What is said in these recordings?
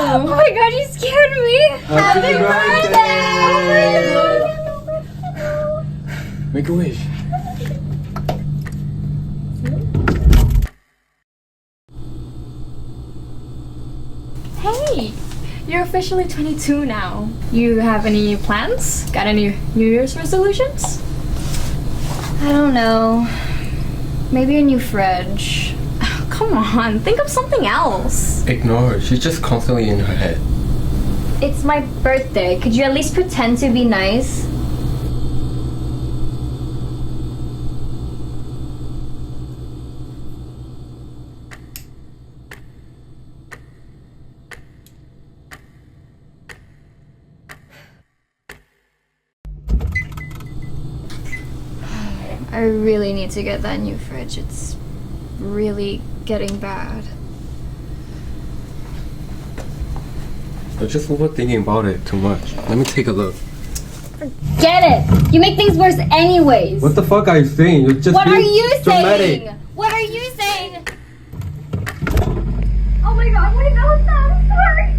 Oh my god, you scared me! Happy birthday! Make a wish. Hey! You're officially 22 now. You have any plans? Got any New Year's resolutions? I don't know. Maybe a new fridge. Come on, think of something else. Ignore her. She's just constantly in her head. It's my birthday. Could you at least pretend to be nice? I really need to get that new fridge. It's really getting bad. You're just overthinking about it too much. Let me take a look. Get it! You make things worse anyways! What the fuck are you saying? You're just What are being you dramatic. saying? What are you saying? Oh my god, I'm sorry!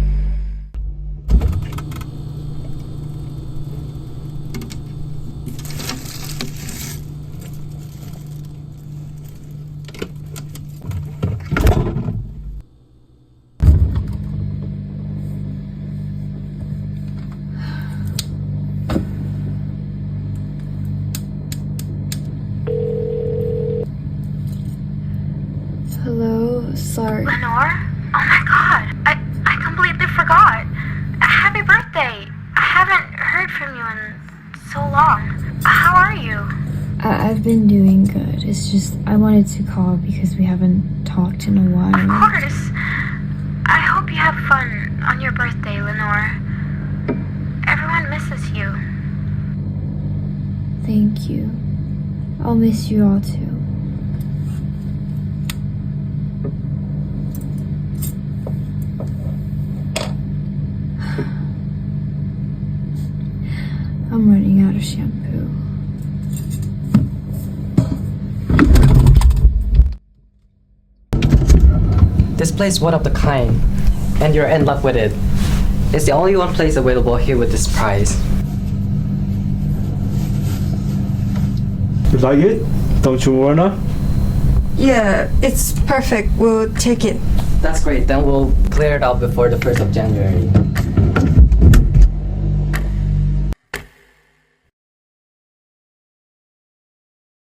Hello, sorry. Lenore? Oh my god, I completely forgot. Happy birthday! I haven't heard from you in so long. How are you? I've been doing good. It's just I wanted to call because we haven't talked in a while. Of course. I hope you have fun on your birthday, Lenore. Everyone misses you. Thank you. I'll miss you all too. I'm running out of shampoo. This place one of the kind, and you're in love with it. It's the only one place available here with this price. You like it? Don't you, Morana? Yeah, it's perfect. We'll take it. That's great, then we'll clear it out before the 1st of January.